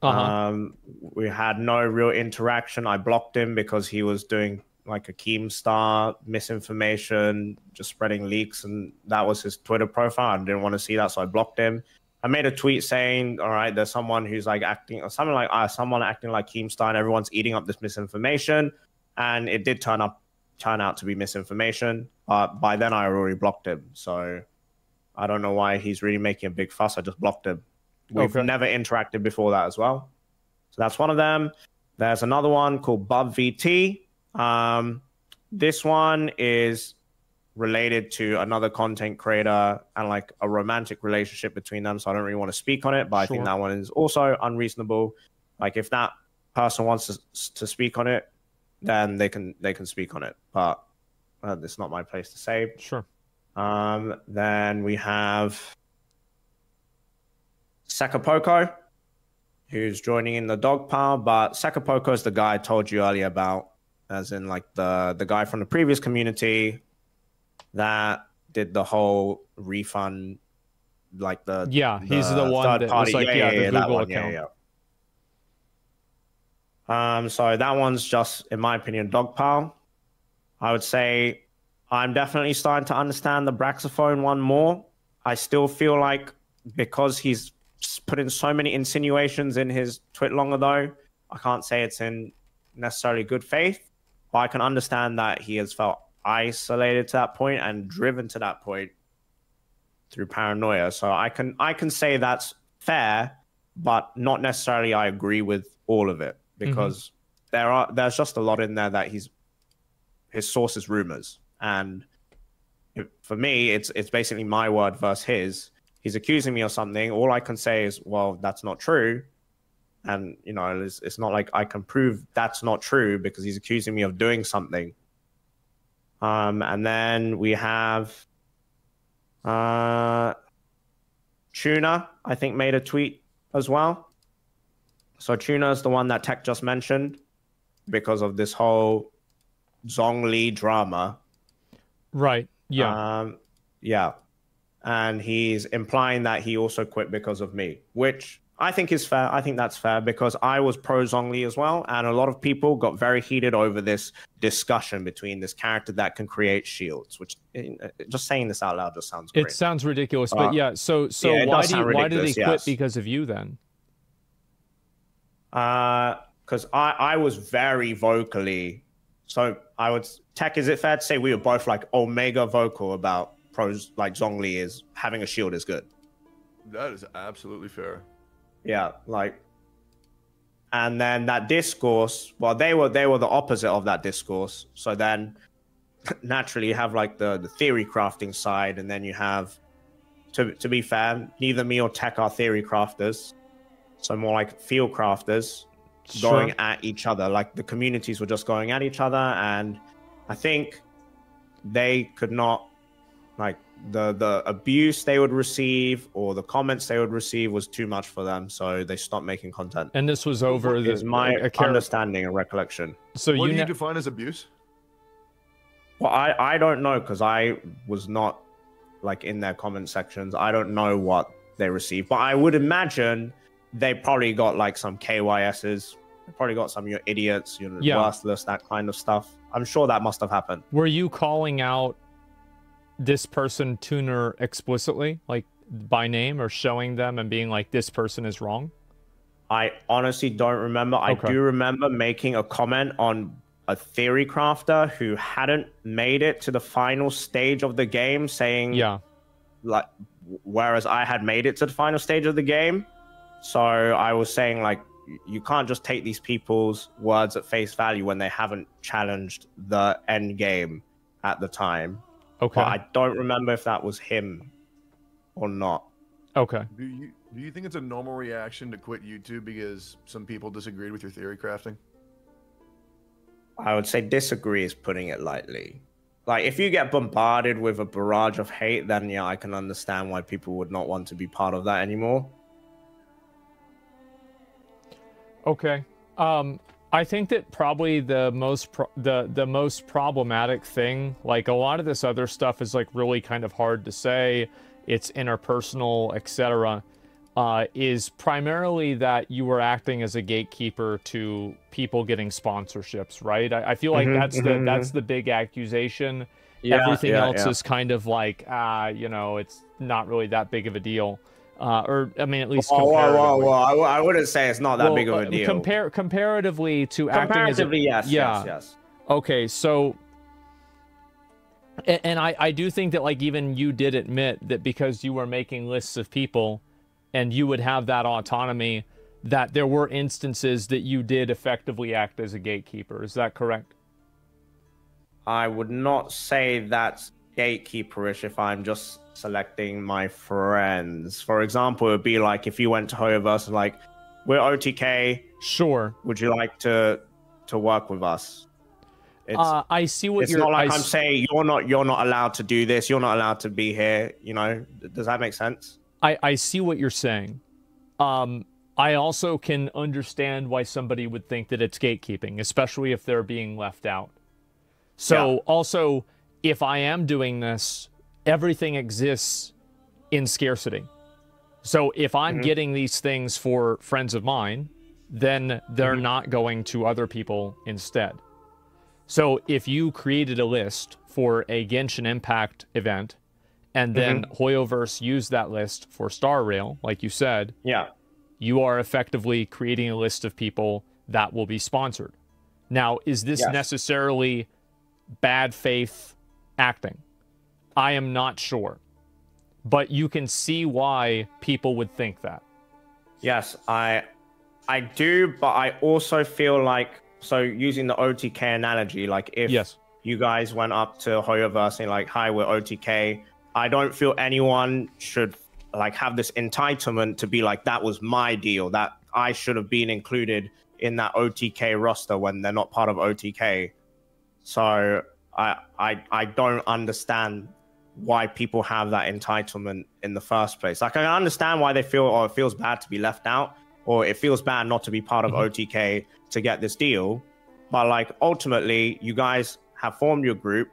We had no real interaction. I blocked him because he was doing like a Keemstar misinformation, just spreading leaks, and that was his Twitter profile. I didn't want to see that, so I blocked him. I made a tweet saying, all right, there's someone who's like acting, or something like someone acting like Keemstar, and everyone's eating up this misinformation. And it did turn out to be misinformation. By then I already blocked him. So I don't know why he's really making a big fuss. I just blocked him. We've never interacted before that as well. So that's one of them. There's another one called Bub VT. This one is related to another content creator and like a romantic relationship between them. So I don't really want to speak on it, but I think that one is also unreasonable. Like if that person wants to speak on it, then they can speak on it. But it's not my place to say. Sure. Then we have Sakapoko, who's joining in the dog pile. But Sakapoko is the guy I told you earlier about, as in like the guy from the previous community that did the whole refund, like he's the one that was like the Google account. So that one's just, in my opinion, dog pile. I would say I'm definitely starting to understand the Braxophone one more. I still feel like because he's put in so many insinuations in his tweet long ago, I can't say it's in necessarily good faith, but I can understand that he has felt isolated to that point and driven to that point through paranoia. So I can say that's fair, but not necessarily I agree with all of it, because there's just a lot in there that his source is rumors, and for me it's basically my word versus his. He's accusing me of something. All I can say is, well, that's not true, and you know, it's not like I can prove that's not true because he's accusing me of doing something. And then we have Tuna, I think, made a tweet as well. So Tuna is the one that Tech just mentioned because of this whole Zhongli drama. Right. Yeah. Yeah. And he's implying that he also quit because of me, which I think is fair. I think that's fair because I was pro Zhongli as well. And a lot of people got very heated over this discussion between this character that can create shields, which just saying this out loud just sounds great. It sounds ridiculous, but yeah. So why did he quit because of you then? Because I was very vocally. So Tech, is it fair to say we were both like omega vocal about pros, like Zhongli is having a shield is good? That is absolutely fair. Yeah, like, and then that discourse, well, they were the opposite of that discourse. So then naturally you have like the theory crafting side, and then you have, to be fair, neither me or Tech are theory crafters. So more like field crafters going at each other. Like the communities were just going at each other, and I think they could not, like, the abuse they would receive or the comments they would receive was too much for them, so they stopped making content. And this was over is my understanding and recollection. So what do you define as abuse? Well, I don't know, because I was not like in their comment sections. I don't know what they received, but I would imagine they probably got like some KYSs. They probably got some "you're idiots," "you're worthless," that kind of stuff. I'm sure that must have happened. Were you calling out this person, Tuner, explicitly, like by name, or showing them and being like, this person is wrong? I honestly don't remember. I do remember making a comment on a theory crafter who hadn't made it to the final stage of the game, saying, like, whereas I had made it to the final stage of the game. So I was saying, like, you can't just take these people's words at face value when they haven't challenged the end game at the time. Okay. But I don't remember if that was him or not. Okay. Do you think it's a normal reaction to quit YouTube because some people disagreed with your theory crafting? I would say disagree is putting it lightly. Like, if you get bombarded with a barrage of hate, then yeah, I can understand why people would not want to be part of that anymore. Okay. I think that probably the most problematic thing, like a lot of this other stuff is like really kind of hard to say, it's interpersonal, etc., is primarily that you were acting as a gatekeeper to people getting sponsorships, right? I feel like that's the big accusation. Everything else is kind of like, you know, it's not really that big of a deal. Or I mean, at least comparatively. I wouldn't say it's not that big of a deal. Comparatively to acting as a... yes. Okay, so... And I do think that, like, even you did admit that because you were making lists of people and you would have that autonomy, that there were instances that you did effectively act as a gatekeeper. Is that correct? I would not say that's gatekeeperish if I'm just selecting my friends. For example, it would be like if you went to Hoyoverse and like, we're OTK. Sure. Would you like to work with us? I see what it's you're... not like I'm saying you're not allowed to do this. You're not allowed to be here. You know, does that make sense? I see what you're saying. I also can understand why somebody would think that it's gatekeeping, especially if they're being left out. So also, if I am doing this, everything exists in scarcity. So if I'm getting these things for friends of mine, then they're not going to other people instead. So if you created a list for a Genshin Impact event, and then Hoyoverse used that list for Star Rail, like you said, you are effectively creating a list of people that will be sponsored. Now, is this necessarily bad faith acting? I am not sure. But you can see why people would think that. Yes, I do, but I also feel like, so using the OTK analogy, like if you guys went up to Hoyoverse and like, hi, we're OTK, I don't feel anyone should like have this entitlement to be like, that was my deal, that I should have been included in that OTK roster when they're not part of OTK. So I don't understand why people have that entitlement in the first place. Like, I can understand why they feel, or it feels bad to be left out, or it feels bad not to be part of OTK to get this deal. But like, ultimately, you guys have formed your group,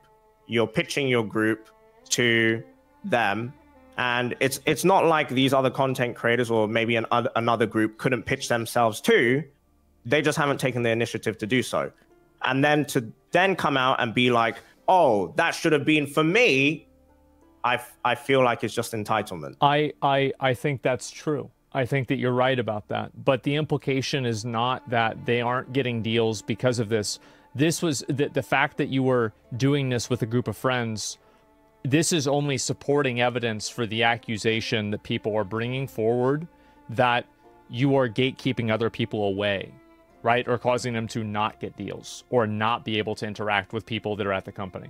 you're pitching your group to them, and it's not like these other content creators or maybe another group couldn't pitch themselves too. They just haven't taken the initiative to do so. And then to then come out and be like, oh, that should have been for me, I feel like it's just entitlement. I think that's true. I think that you're right about that. But the implication is not that they aren't getting deals because of this. This was the fact that you were doing this with a group of friends. This is only supporting evidence for the accusation that people are bringing forward that you are gatekeeping other people away, right? Or causing them to not get deals or not be able to interact with people that are at the company.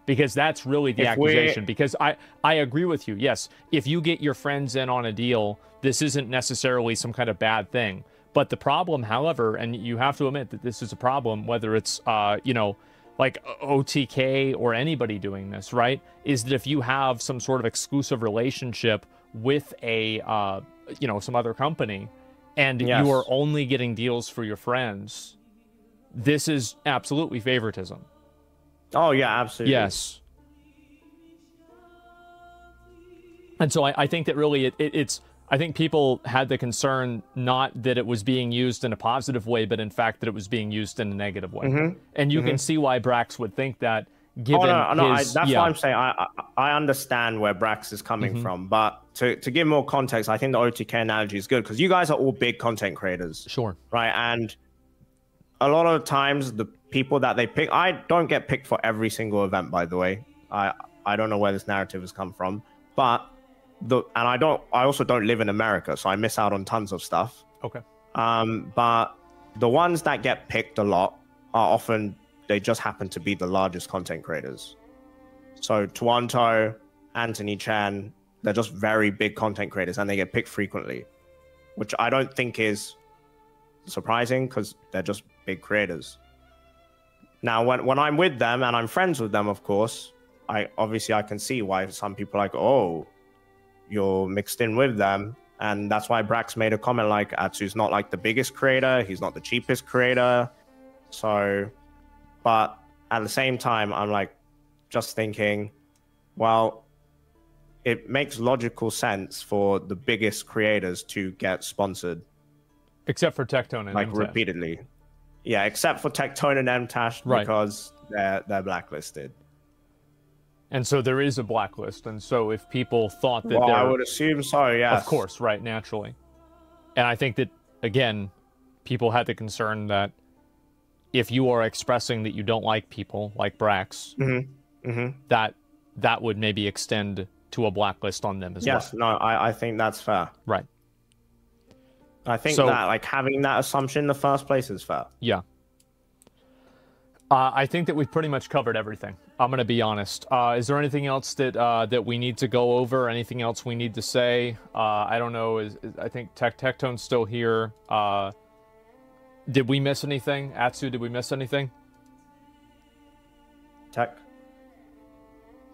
Because that's really the accusation. Because I agree with you. Yes, if you get your friends in on a deal, this isn't necessarily some kind of bad thing. But the problem, however, and you have to admit that this is a problem, whether it's, you know, like OTK or anybody doing this, right? Is that if you have some sort of exclusive relationship with a, you know, some other company, and you are only getting deals for your friends, this is absolutely favoritism. Oh, yeah, absolutely. Yes. And so I think that really it's... I think people had the concern not that it was being used in a positive way, but in fact that it was being used in a negative way. And you can see why Brax would think that, given that's what I'm saying. I understand where Brax is coming from, but to give more context, I think the OTK analogy is good because you guys are all big content creators. Sure. Right? And a lot of times the people that they pick, I don't get picked for every single event, by the way. I don't know where this narrative has come from, but I also don't live in America, so I miss out on tons of stuff. Okay. But the ones that get picked a lot are often, they just happen to be the largest content creators. So Toronto, Anthony Chen, they're just very big content creators and they get picked frequently, which I don't think is surprising because they're just big creators. Now, when I'm with them and I'm friends with them, of course, I can see why some people are like, oh, you're mixed in with them. And that's why Brax made a comment like, Atsu's not like the biggest creator, he's not the cheapest creator. So, but at the same time, I'm like just thinking, well, it makes logical sense for the biggest creators to get sponsored. Except for Tectone and like MTash. Repeatedly. Yeah, except for Tectone and MTash because they're blacklisted. And so there is a blacklist. And so if people thought that I would assume so, yes. Of course, right, naturally. And I think that, again, people had the concern that if you are expressing that you don't like people like Brax, that would maybe extend to a blacklist on them as well. Yes, no, I think that's fair. Right. I think So- that like having that assumption in the first place is fair. Yeah. I think that we've pretty much covered everything. I'm going to be honest. Is there anything else that we need to go over? Anything else we need to say? I don't know. I think Tectone's still here. Did we miss anything? Atsu, did we miss anything? Tech.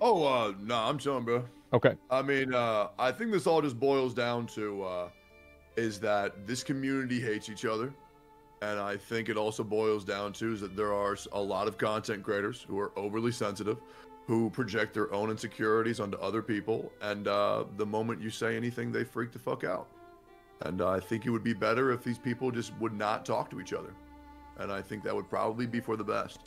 Oh, no, I'm chilling, bro. Okay. I mean, I think this all just boils down to is that this community hates each other. And I think it also boils down to is that there are a lot of content creators who are overly sensitive, who project their own insecurities onto other people. And the moment you say anything, they freak the fuck out. And I think it would be better if these people just would not talk to each other. And I think that would probably be for the best.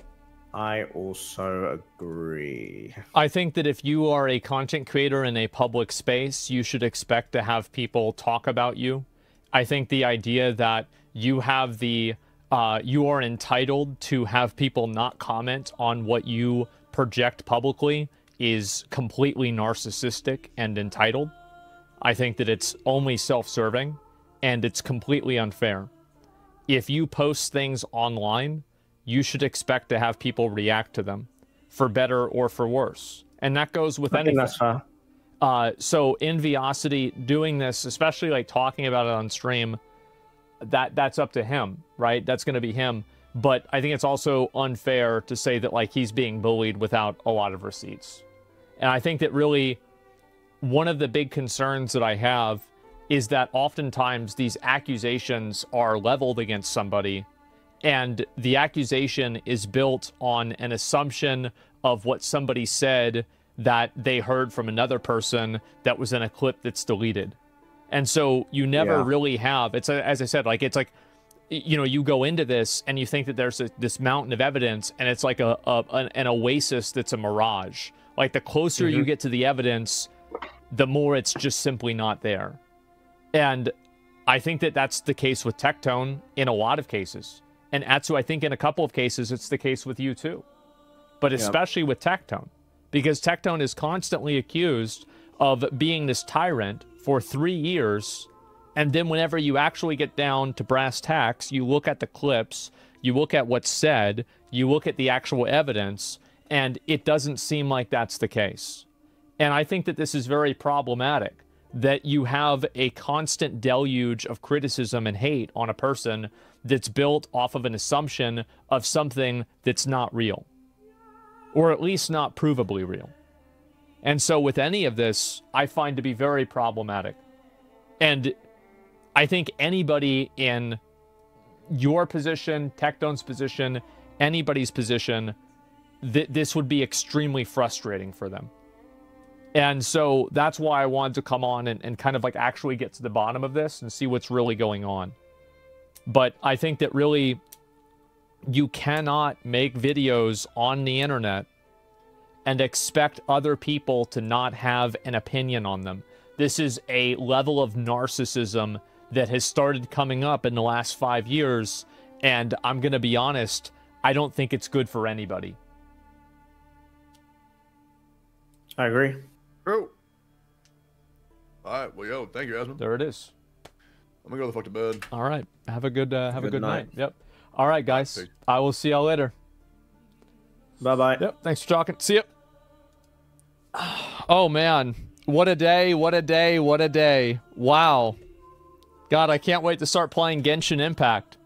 I also agree. I think that if you are a content creator in a public space, you should expect to have people talk about you. I think the idea that you have you are entitled to have people not comment on what you project publicly is completely narcissistic and entitled. I think that it's only self-serving and it's completely unfair. If you post things online, you should expect to have people react to them, for better or for worse. And that goes with anything. That's fair. So in Viosity, doing this, especially like talking about it on stream, that's up to him, right? That's going to be him. But I think it's also unfair to say that like he's being bullied without a lot of receipts. And I think that really one of the big concerns that I have is that oftentimes these accusations are leveled against somebody, and the accusation is built on an assumption of what somebody said that they heard from another person that was in a clip that's deleted. And so you never really have, as I said, like, it's like, you know, you go into this and you think that there's this mountain of evidence, and it's like an oasis that's a mirage. Like, the closer you get to the evidence, the more it's just simply not there. And I think that that's the case with Tectone in a lot of cases. And Atsu, I think in a couple of cases, it's the case with you too. But especially with Tectone. Because Tectone is constantly accused of being this tyrant for 3 years, and then whenever you actually get down to brass tacks, you look at the clips, you look at what's said, you look at the actual evidence, and it doesn't seem like that's the case. And I think that this is very problematic, that you have a constant deluge of criticism and hate on a person that's built off of an assumption of something that's not real, or at least not provably real. And so with any of this, I find to be very problematic. And I think anybody in your position, Tectone's position, anybody's position, this would be extremely frustrating for them. And so that's why I wanted to come on and kind of like actually get to the bottom of this and see what's really going on. But I think that really you cannot make videos on the internet and expect other people to not have an opinion on them. This is a level of narcissism that has started coming up in the last 5 years, and I'm going to be honest, I don't think it's good for anybody. I agree. True. All right, well, yo, thank you, Asmon. There it is. I'm gonna go the fuck to bed. All right, have a good night. Yep. All right, guys. Peace. I will see y'all later. Bye-bye. Yep, thanks for talking. See ya. Oh, man. What a day, what a day, what a day. Wow. God, I can't wait to start playing Genshin Impact.